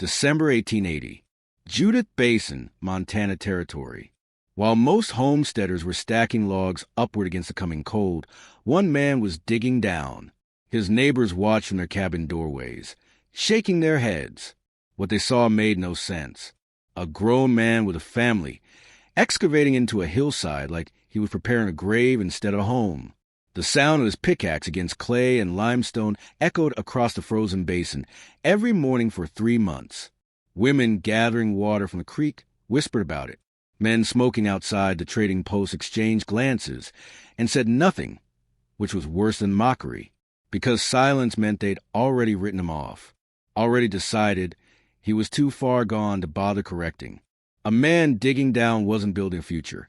December 1880. Judith Basin, Montana Territory. While most homesteaders were stacking logs upward against the coming cold, one man was digging down. His neighbors watched from their cabin doorways, shaking their heads. What they saw made no sense. A grown man with a family, excavating into a hillside like he was preparing a grave instead of a home. The sound of his pickaxe against clay and limestone echoed across the frozen basin every morning for 3 months. Women gathering water from the creek whispered about it. Men smoking outside the trading post exchanged glances and said nothing, which was worse than mockery, because silence meant they'd already written him off, already decided he was too far gone to bother correcting. A man digging down wasn't building a future.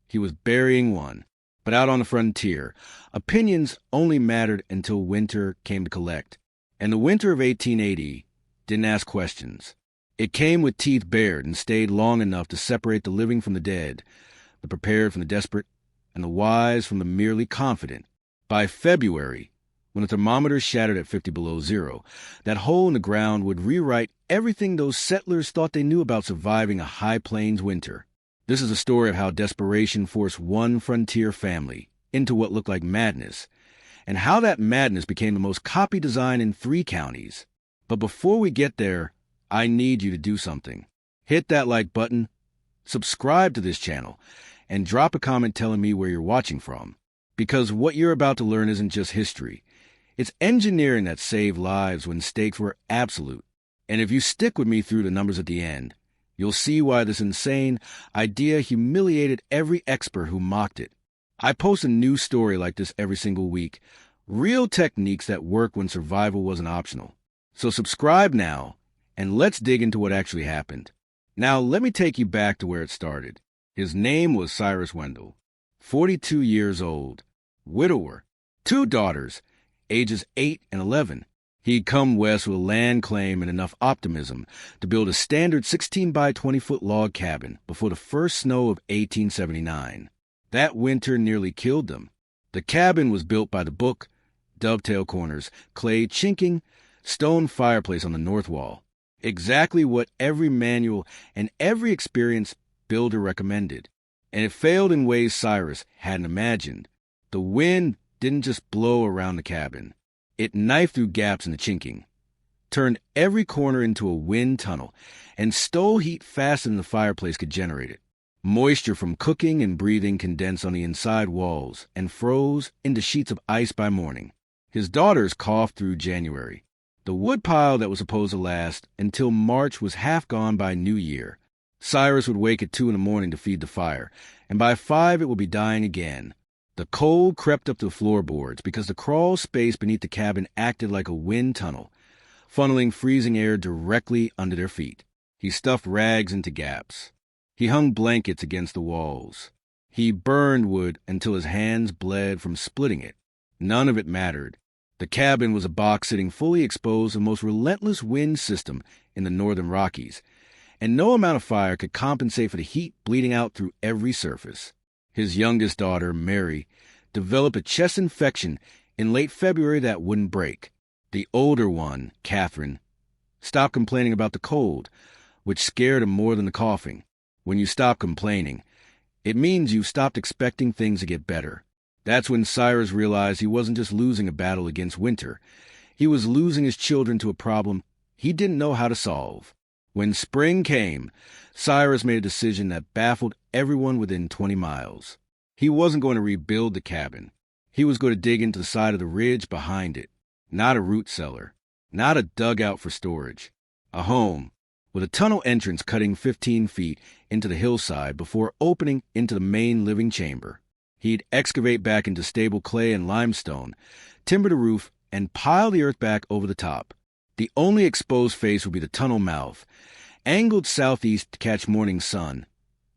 He was burying one. But out on the frontier, opinions only mattered until winter came to collect. And the winter of 1880 didn't ask questions. It came with teeth bared and stayed long enough to separate the living from the dead, the prepared from the desperate, and the wise from the merely confident. By February, when the thermometer shattered at 50 below zero, that hole in the ground would rewrite everything those settlers thought they knew about surviving a high plains winter. This is a story of how desperation forced one frontier family into what looked like madness, and how that madness became the most copied design in 3 counties. But before we get there, I need you to do something. Hit that like button, subscribe to this channel, and drop a comment telling me where you're watching from. Because what you're about to learn isn't just history. It's engineering that saved lives when stakes were absolute. And if you stick with me through the numbers at the end, you'll see why this insane idea humiliated every expert who mocked it. I post a new story like this every single week. Real techniques that work when survival wasn't optional. So subscribe now, and let's dig into what actually happened. Now let me take you back to where it started. His name was Cyrus Wendell, 42 years old, widower, 2 daughters, ages 8 and 11. He'd come west with a land claim and enough optimism to build a standard 16 by 20-foot log cabin before the first snow of 1879. That winter nearly killed them. The cabin was built by the book, dovetail corners, clay chinking, stone fireplace on the north wall. Exactly what every manual and every experienced builder recommended. And it failed in ways Cyrus hadn't imagined. The wind didn't just blow around the cabin. It knifed through gaps in the chinking, turned every corner into a wind tunnel, and stole heat faster than the fireplace could generate it. Moisture from cooking and breathing condensed on the inside walls and froze into sheets of ice by morning. His daughters coughed through January. The woodpile that was supposed to last until March was half gone by New Year. Cyrus would wake at 2 in the morning to feed the fire, and by 5 it would be dying again. The cold crept up to the floorboards because the crawl space beneath the cabin acted like a wind tunnel, funneling freezing air directly under their feet. He stuffed rags into gaps. He hung blankets against the walls. He burned wood until his hands bled from splitting it. None of it mattered. The cabin was a box sitting fully exposed to the most relentless wind system in the northern Rockies, and no amount of fire could compensate for the heat bleeding out through every surface. His youngest daughter, Mary, developed a chest infection in late February that wouldn't break. The older one, Catherine, stopped complaining about the cold, which scared him more than the coughing. When you stop complaining, it means you've stopped expecting things to get better. That's when Cyrus realized he wasn't just losing a battle against winter. He was losing his children to a problem he didn't know how to solve. When spring came, Cyrus made a decision that baffled everyone within 20 miles. He wasn't going to rebuild the cabin. He was going to dig into the side of the ridge behind it. Not a root cellar. Not a dugout for storage. A home, with a tunnel entrance cutting 15 feet into the hillside before opening into the main living chamber. He'd excavate back into stable clay and limestone, timber the roof, and pile the earth back over the top. The only exposed face would be the tunnel mouth, angled southeast to catch morning sun,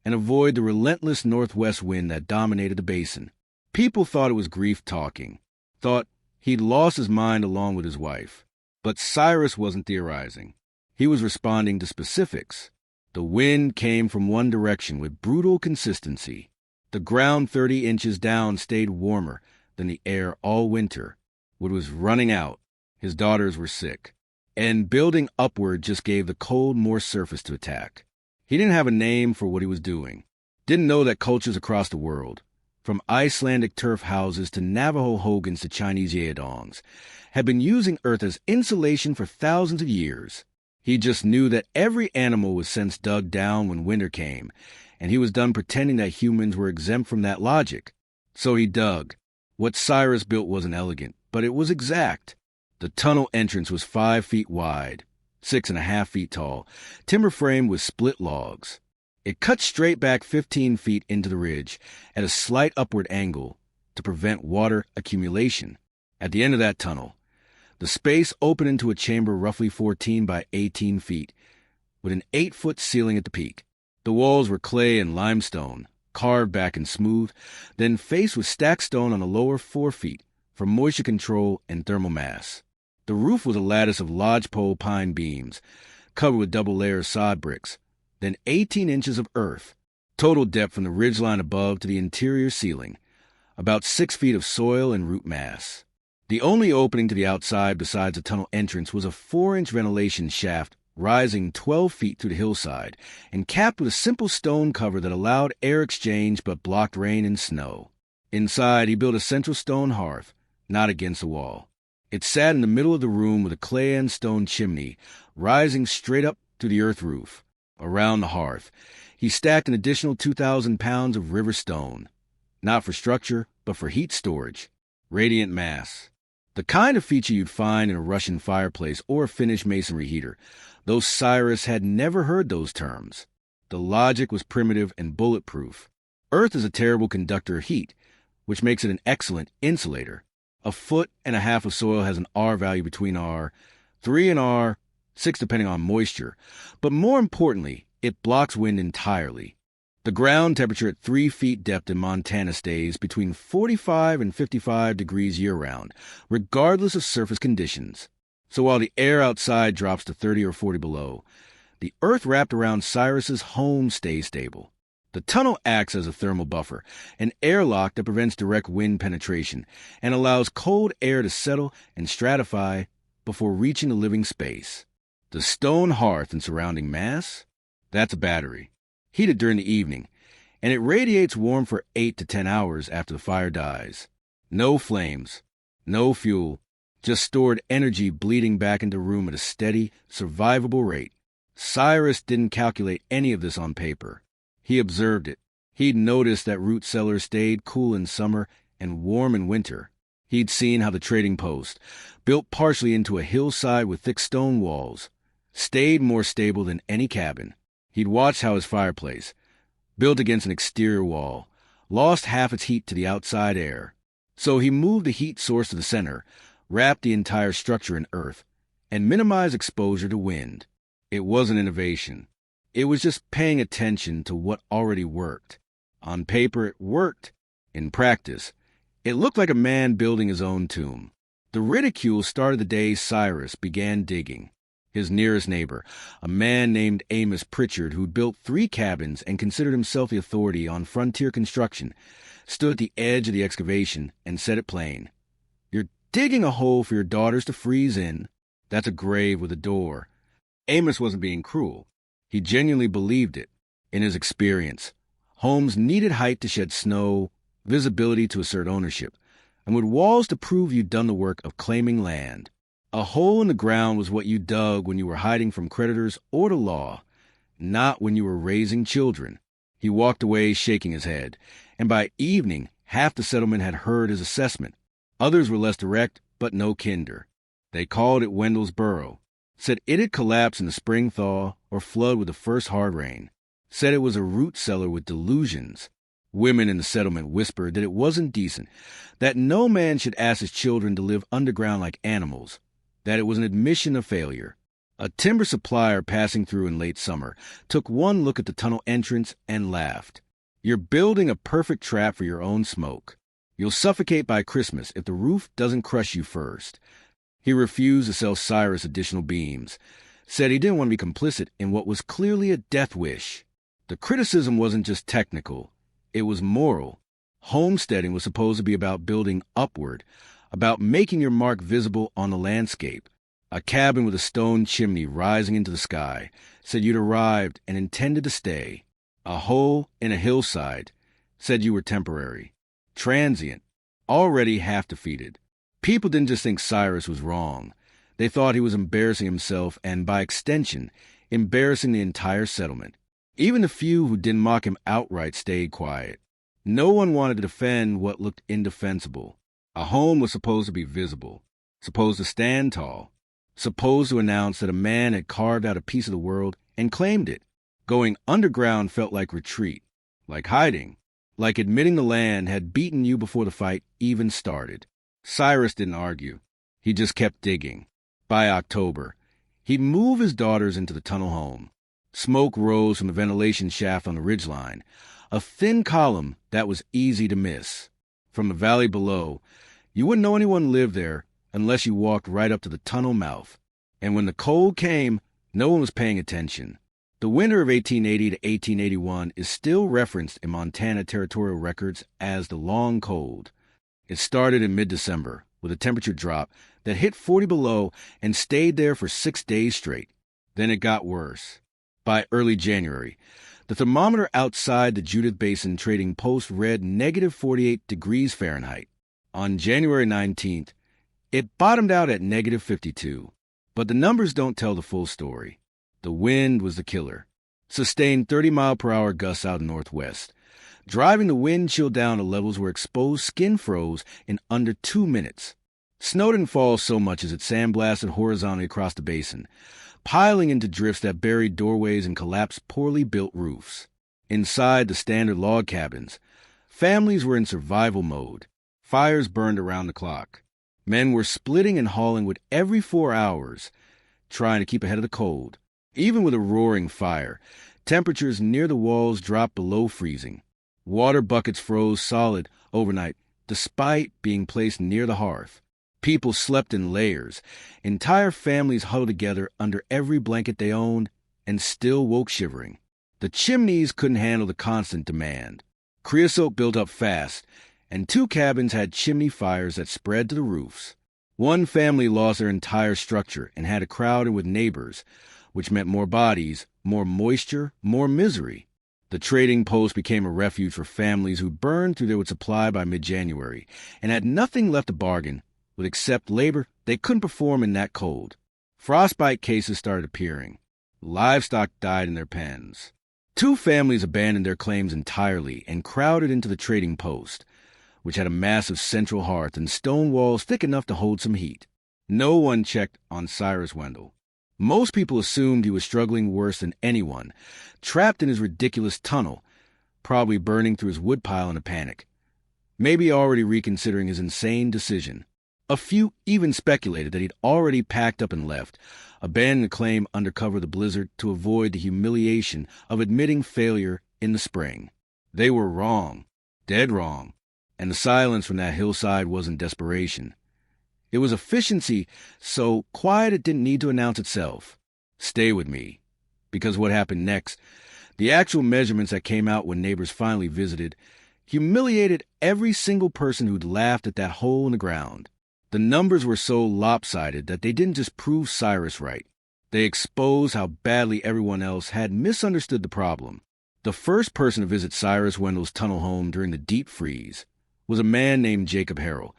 and avoid the relentless northwest wind that dominated the basin. People thought it was grief talking, thought he'd lost his mind along with his wife. But Cyrus wasn't theorizing. He was responding to specifics. The wind came from one direction with brutal consistency. The ground 30 inches down stayed warmer than the air all winter. Wood was running out. His daughters were sick. And building upward just gave the cold more surface to attack. He didn't have a name for what he was doing. Didn't know that cultures across the world, from Icelandic turf houses to Navajo hogans to Chinese yeadongs, had been using earth as insulation for thousands of years. He just knew that every animal was since dug down when winter came, and he was done pretending that humans were exempt from that logic. So he dug. What Cyrus built wasn't elegant, but it was exact. The tunnel entrance was 5 feet wide, 6.5 feet tall, timber framed with split logs. It cut straight back 15 feet into the ridge at a slight upward angle to prevent water accumulation. At the end of that tunnel, the space opened into a chamber roughly 14 by 18 feet, with an 8-foot ceiling at the peak. The walls were clay and limestone, carved back and smooth, then faced with stacked stone on the lower 4 feet for moisture control and thermal mass. The roof was a lattice of lodgepole pine beams, covered with double-layer sod bricks, then 18 inches of earth, total depth from the ridgeline above to the interior ceiling, about 6 feet of soil and root mass. The only opening to the outside besides the tunnel entrance was a 4-inch ventilation shaft rising 12 feet through the hillside and capped with a simple stone cover that allowed air exchange but blocked rain and snow. Inside, he built a central stone hearth, not against the wall. It sat in the middle of the room with a clay and stone chimney rising straight up to the earth roof. Around the hearth, he stacked an additional 2,000 pounds of river stone, not for structure, but for heat storage. Radiant mass. The kind of feature you'd find in a Russian fireplace or a Finnish masonry heater, though Cyrus had never heard those terms. The logic was primitive and bulletproof. Earth is a terrible conductor of heat, which makes it an excellent insulator. 1.5 foot of soil has an R value between R3 and R6 depending on moisture, but more importantly, it blocks wind entirely. The ground temperature at 3 feet depth in Montana stays between 45 and 55 degrees year-round, regardless of surface conditions. So while the air outside drops to 30 or 40 below, the earth wrapped around Cyrus's home stays stable. The tunnel acts as a thermal buffer, an airlock that prevents direct wind penetration and allows cold air to settle and stratify before reaching the living space. The stone hearth and surrounding mass? That's a battery, heated during the evening, and it radiates warmth for 8 to 10 hours after the fire dies. No flames, no fuel, just stored energy bleeding back into the room at a steady, survivable rate. Cyrus didn't calculate any of this on paper. He observed it. He'd noticed that root cellars stayed cool in summer and warm in winter. He'd seen how the trading post, built partially into a hillside with thick stone walls, stayed more stable than any cabin. He'd watched how his fireplace, built against an exterior wall, lost half its heat to the outside air. So he moved the heat source to the center, wrapped the entire structure in earth, and minimized exposure to wind. It wasn't innovation. It was just paying attention to what already worked. On paper, it worked. In practice, it looked like a man building his own tomb. The Ridicule started the day Cyrus began digging. His nearest neighbor, a man named Amos Pritchard, who'd built 3 cabins and considered himself the authority on frontier construction, stood at the edge of the excavation and said it plain. "You're digging a hole for your daughters to freeze in. That's a grave with a door." Amos wasn't being cruel. He genuinely believed it. In his experience, homes needed height to shed snow, visibility to assert ownership, and with walls to prove you'd done the work of claiming land. A hole in the ground was what you dug when you were hiding from creditors or the law, not when you were raising children. He walked away shaking his head, and by evening, half the settlement had heard his assessment. Others were less direct, but no kinder. They called it Wendell's Burrow, said it had collapsed in the spring thaw or flood with the first hard rain, said it was a root cellar with delusions. Women in the settlement whispered that it wasn't decent, that no man should ask his children to live underground like animals, that it was an admission of failure. A timber supplier passing through in late summer took one look at the tunnel entrance and laughed. "You're building a perfect trap for your own smoke. You'll suffocate by Christmas if the roof doesn't crush you first." He refused to sell Cyrus additional beams, said he didn't want to be complicit in what was clearly a death wish. The criticism wasn't just technical, it was moral. Homesteading was supposed to be about building upward, about making your mark visible on the landscape. A cabin with a stone chimney rising into the sky said you'd arrived and intended to stay. A hole in a hillside said you were temporary, transient, already half defeated. People didn't just think Cyrus was wrong. They thought he was embarrassing himself and, by extension, embarrassing the entire settlement. Even the few who didn't mock him outright stayed quiet. No one wanted to defend what looked indefensible. A home was supposed to be visible, supposed to stand tall, supposed to announce that a man had carved out a piece of the world and claimed it. Going underground felt like retreat, like hiding, like admitting the land had beaten you before the fight even started. Cyrus didn't argue. He just kept digging. By October, he'd move his daughters into the tunnel home. Smoke rose from the ventilation shaft on the ridgeline, a thin column that was easy to miss. From the valley below, you wouldn't know anyone lived there unless you walked right up to the tunnel mouth. And when the cold came, no one was paying attention. The winter of 1880 to 1881 is still referenced in Montana territorial records as the Long Cold. It started in mid-December with a temperature drop that hit 40 below and stayed there for 6 days straight. Then it got worse. By early January, the thermometer outside the Judith Basin trading post read negative 48 degrees Fahrenheit. On January 19th, it bottomed out at negative 52. But the numbers don't tell the full story. The wind was the killer. Sustained 30-mile-per-hour gusts out northwest, driving the wind chill down to levels where exposed skin froze in under 2 minutes. Snow didn't fall so much as it sandblasted horizontally across the basin, piling into drifts that buried doorways and collapsed poorly built roofs. Inside the standard log cabins, families were in survival mode. Fires burned around the clock. Men were splitting and hauling wood every 4 hours, trying to keep ahead of the cold. Even with a roaring fire, temperatures near the walls dropped below freezing. Water buckets froze solid overnight, despite being placed near the hearth. People slept in layers. Entire families huddled together under every blanket they owned and still woke shivering. The chimneys couldn't handle the constant demand. Creosote built up fast, and 2 cabins had chimney fires that spread to the roofs. One family lost their entire structure and had to crowd in with neighbors, which meant more bodies, more moisture, more misery. The trading post became a refuge for families who burned through their wood supply by mid-January and had nothing left to bargain with except labor they couldn't perform in that cold. Frostbite cases started appearing. Livestock died in their pens. 2 families abandoned their claims entirely and crowded into the trading post, which had a massive central hearth and stone walls thick enough to hold some heat. No one checked on Cyrus Wendell. Most people assumed he was struggling worse than anyone, trapped in his ridiculous tunnel, probably burning through his woodpile in a panic. Maybe already reconsidering his insane decision. A few even speculated that he'd already packed up and left, abandoning the claim under cover of the blizzard to avoid the humiliation of admitting failure in the spring. They were wrong, dead wrong, and the silence from that hillside wasn't desperation. It was efficiency, so quiet it didn't need to announce itself. Stay with me. Because what happened next, the actual measurements that came out when neighbors finally visited, humiliated every single person who'd laughed at that hole in the ground. The numbers were so lopsided that they didn't just prove Cyrus right. They exposed how badly everyone else had misunderstood the problem. The first person to visit Cyrus Wendell's tunnel home during the deep freeze was a man named Jacob Harrell,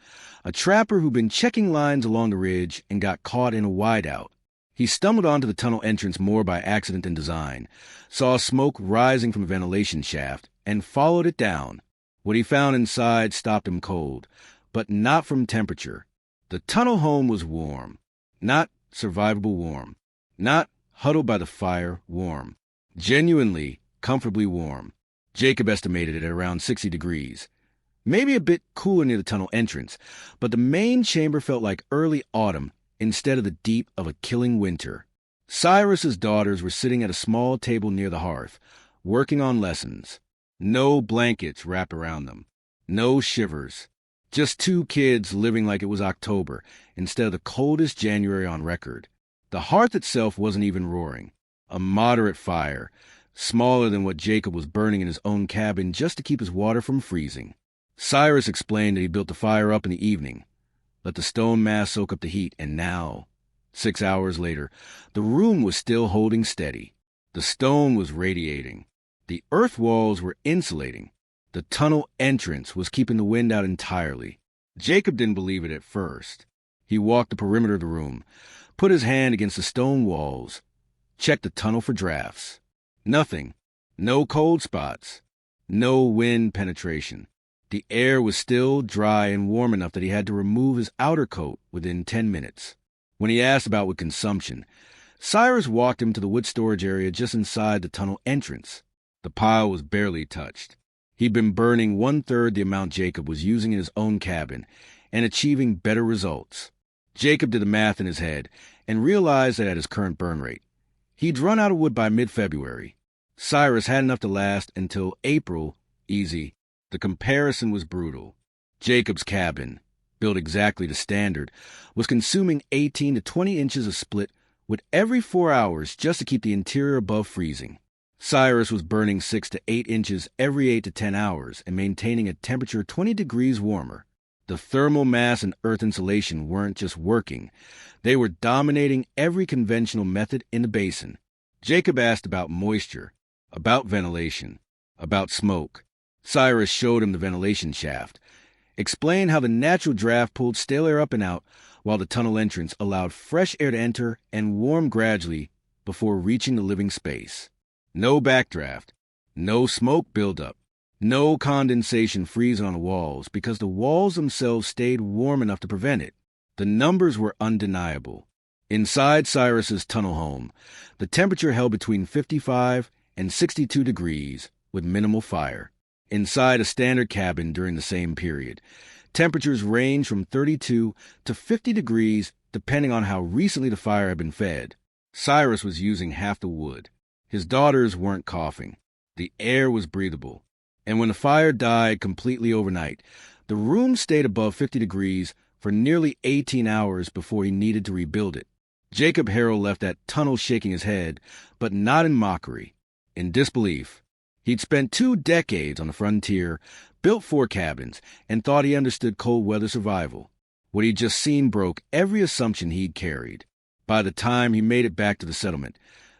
a trapper who'd been checking lines along the ridge and got caught in a wideout. He stumbled onto the tunnel entrance more by accident than design, saw smoke rising from a ventilation shaft, and followed it down. What he found inside stopped him cold, but not from temperature. The tunnel home was warm, not survivable warm, not huddled by the fire warm, genuinely, comfortably warm. Jacob estimated it at around 60 degrees. Maybe a bit cooler near the tunnel entrance, but the main chamber felt like early autumn instead of the deep of a killing winter. Cyrus's daughters were sitting at a small table near the hearth, working on lessons. No blankets wrapped around them. No shivers. Just 2 kids living like it was October instead of the coldest January on record. The hearth itself wasn't even roaring. A moderate fire, smaller than what Jacob was burning in his own cabin just to keep his water from freezing. Cyrus explained that he built the fire up in the evening, let the stone mass soak up the heat, and now, 6 hours later, the room was still holding steady. The stone was radiating. The earth walls were insulating. The tunnel entrance was keeping the wind out entirely. Jacob didn't believe it at first. He walked the perimeter of the room, put his hand against the stone walls, checked the tunnel for drafts. Nothing. No cold spots. No wind penetration. The air was still dry and warm enough that he had to remove his outer coat within 10 minutes. When he asked about wood consumption, Cyrus walked him to the wood storage area just inside the tunnel entrance. The pile was barely touched. He'd been burning 1/3 the amount Jacob was using in his own cabin and achieving better results. Jacob did the math in his head and realized that at his current burn rate, he'd run out of wood by mid-February. Cyrus had enough to last until April, easy. The comparison was brutal. Jacob's cabin, built exactly to standard, was consuming 18 to 20 inches of split wood every 4 hours just to keep the interior above freezing. Cyrus was burning 6 to 8 inches every 8 to 10 hours and maintaining a temperature 20 degrees warmer. The thermal mass and earth insulation weren't just working. They were dominating every conventional method in the basin. Jacob asked about moisture, about ventilation, about smoke. Cyrus showed him the ventilation shaft, explained how the natural draft pulled stale air up and out while the tunnel entrance allowed fresh air to enter and warm gradually before reaching the living space. No backdraft, no smoke buildup, no condensation freezing on the walls because the walls themselves stayed warm enough to prevent it. The numbers were undeniable. Inside Cyrus's tunnel home, the temperature held between 55 and 62 degrees with minimal fire. Inside a standard cabin during the same period, temperatures ranged from 32 to 50 degrees depending on how recently the fire had been fed. Cyrus was using half the wood. His daughters weren't coughing. The air was breathable. And when the fire died completely overnight, the room stayed above 50 degrees for nearly 18 hours before he needed to rebuild it. Jacob Harrell left that tunnel shaking his head, but not in mockery, in disbelief. He'd spent 2 decades on the frontier, built 4 cabins, and thought he understood cold weather survival. What he'd just seen broke every assumption he'd carried. By the time he made it back to the settlement,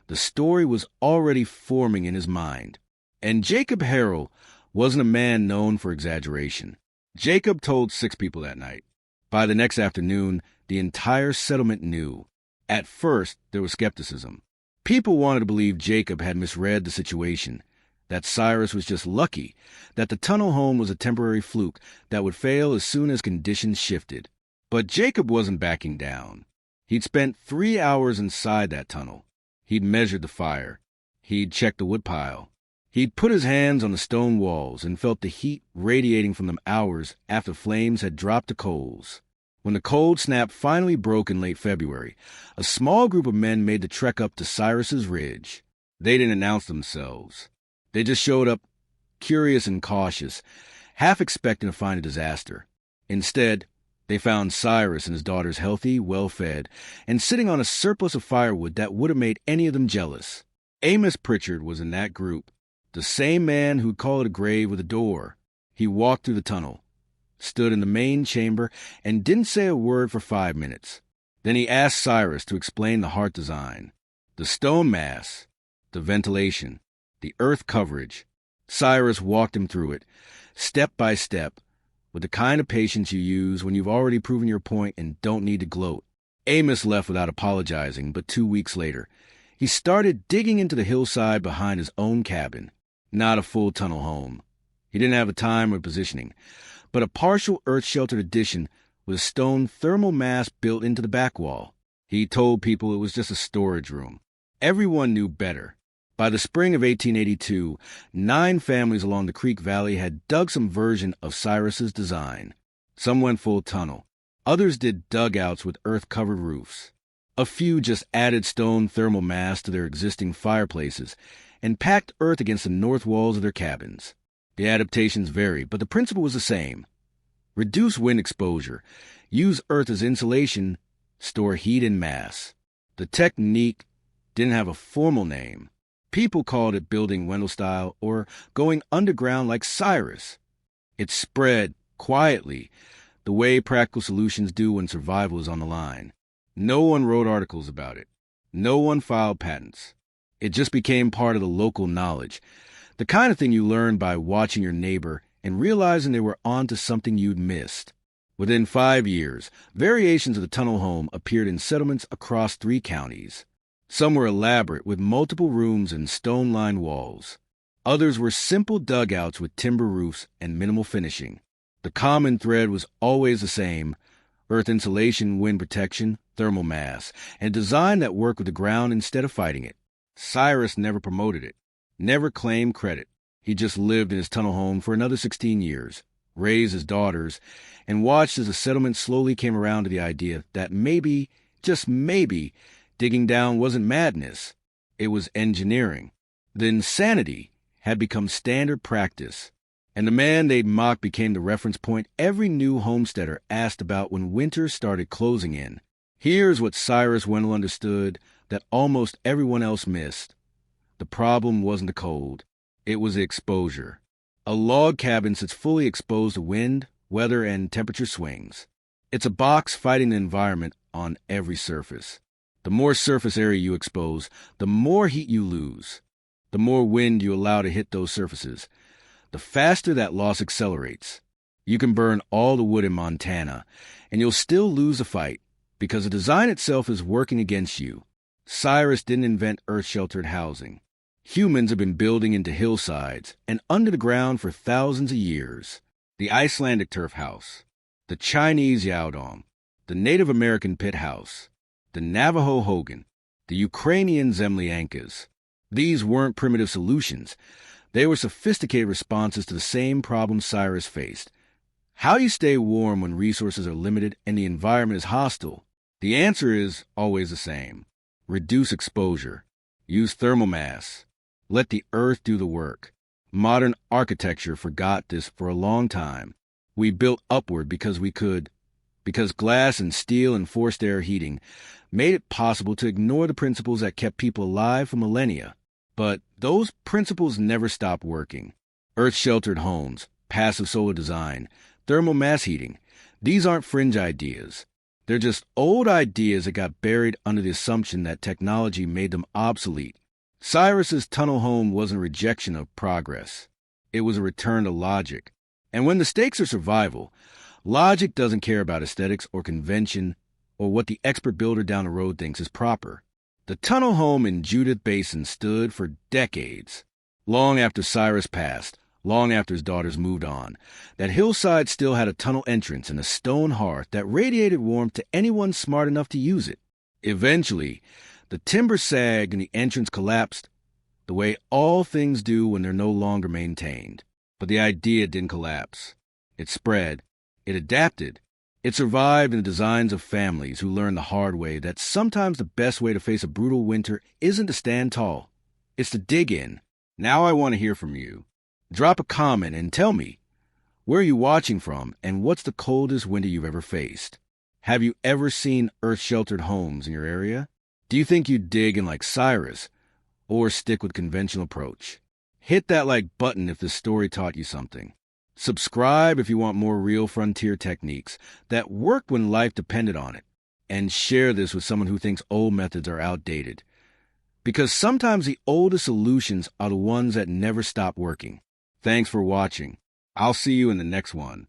the story was already forming in his mind. And Jacob Harrell wasn't a man known for exaggeration. Jacob told 6 people that night. By the next afternoon, the entire settlement knew. At first, there was skepticism. People wanted to believe Jacob had misread the situation, that Cyrus was just lucky, that the tunnel home was a temporary fluke that would fail as soon as conditions shifted. But Jacob wasn't backing down. He'd spent 3 hours inside that tunnel. He'd measured the fire. He'd checked the woodpile. He'd put his hands on the stone walls and felt the heat radiating from them hours after flames had dropped to coals. When the cold snap finally broke in late February, a small group of men made the trek up to Cyrus's ridge. They didn't announce themselves. They just showed up, curious and cautious, half expecting to find a disaster. Instead, they found Cyrus and his daughters healthy, well-fed, and sitting on a surplus of firewood that would have made any of them jealous. Amos Pritchard was in that group, the same man who'd call it a grave with a door. He walked through the tunnel, stood in the main chamber, and didn't say a word for 5 minutes. Then he asked Cyrus to explain the heart design, the stone mass, the ventilation, the earth coverage. Cyrus walked him through it, step by step, with the kind of patience you use when you've already proven your point and don't need to gloat. Amos left without apologizing, but 2 weeks later, he started digging into the hillside behind his own cabin. Not a full tunnel home. He didn't have a time or positioning, but a partial earth-sheltered addition with a stone thermal mass built into the back wall. He told people it was just a storage room. Everyone knew better. By the spring of 1882, 9 families along the Creek Valley had dug some version of Cyrus's design. Some went full tunnel. Others did dugouts with earth-covered roofs. A few just added stone thermal mass to their existing fireplaces and packed earth against the north walls of their cabins. The adaptations varied, but the principle was the same. Reduce wind exposure, use earth as insulation, store heat in mass. The technique didn't have a formal name. People called it building Wendell style or going underground like Cyrus. It spread quietly, the way practical solutions do when survival is on the line. No one wrote articles about it. No one filed patents. It just became part of the local knowledge, the kind of thing you learned by watching your neighbor and realizing they were onto something you'd missed. Within 5 years, variations of the tunnel home appeared in settlements across 3 counties. Some were elaborate with multiple rooms and stone-lined walls. Others were simple dugouts with timber roofs and minimal finishing. The common thread was always the same: earth insulation, wind protection, thermal mass, and design that worked with the ground instead of fighting it. Cyrus never promoted it, never claimed credit. He just lived in his tunnel home for another 16 years, raised his daughters, and watched as the settlement slowly came around to the idea that maybe, just maybe, digging down wasn't madness. It was engineering. The insanity had become standard practice, and the man they'd mock became the reference point every new homesteader asked about when winter started closing in. Here's what Cyrus Wendell understood that almost everyone else missed. The problem wasn't the cold. It was the exposure. A log cabin sits fully exposed to wind, weather, and temperature swings. It's a box fighting the environment on every surface. The more surface area you expose, the more heat you lose. The more wind you allow to hit those surfaces, the faster that loss accelerates. You can burn all the wood in Montana, and you'll still lose the fight because the design itself is working against you. Cyrus didn't invent earth-sheltered housing. Humans have been building into hillsides and under the ground for thousands of years. The Icelandic turf house, the Chinese yaodong, the Native American pit house, the Navajo hogan, the Ukrainian zemlyankas. These weren't primitive solutions. They were sophisticated responses to the same problem Cyrus faced. How do you stay warm when resources are limited and the environment is hostile? The answer is always the same. Reduce exposure. Use thermal mass. Let the earth do the work. Modern architecture forgot this for a long time. We built upward because we could, because glass and steel and forced air heating made it possible to ignore the principles that kept people alive for millennia. But those principles never stopped working. Earth-sheltered homes, passive solar design, thermal mass heating, these aren't fringe ideas. They're just old ideas that got buried under the assumption that technology made them obsolete. Cyrus's tunnel home wasn't a rejection of progress. It was a return to logic. And when the stakes are survival, logic doesn't care about aesthetics or convention or what the expert builder down the road thinks is proper. The tunnel home in Judith Basin stood for decades. Long after Cyrus passed, long after his daughters moved on, that hillside still had a tunnel entrance and a stone hearth that radiated warmth to anyone smart enough to use it. Eventually, the timber sagged and the entrance collapsed, the way all things do when they're no longer maintained. But the idea didn't collapse. It spread. It adapted. It survived in the designs of families who learned the hard way that sometimes the best way to face a brutal winter isn't to stand tall. It's to dig in. Now I want to hear from you. Drop a comment and tell me, where are you watching from and what's the coldest winter you've ever faced? Have you ever seen earth-sheltered homes in your area? Do you think you'd dig in like Cyrus or stick with conventional approach? Hit that like button if this story taught you something. Subscribe if you want more real frontier techniques that worked when life depended on it. And share this with someone who thinks old methods are outdated. Because sometimes the oldest solutions are the ones that never stop working. Thanks for watching. I'll see you in the next one.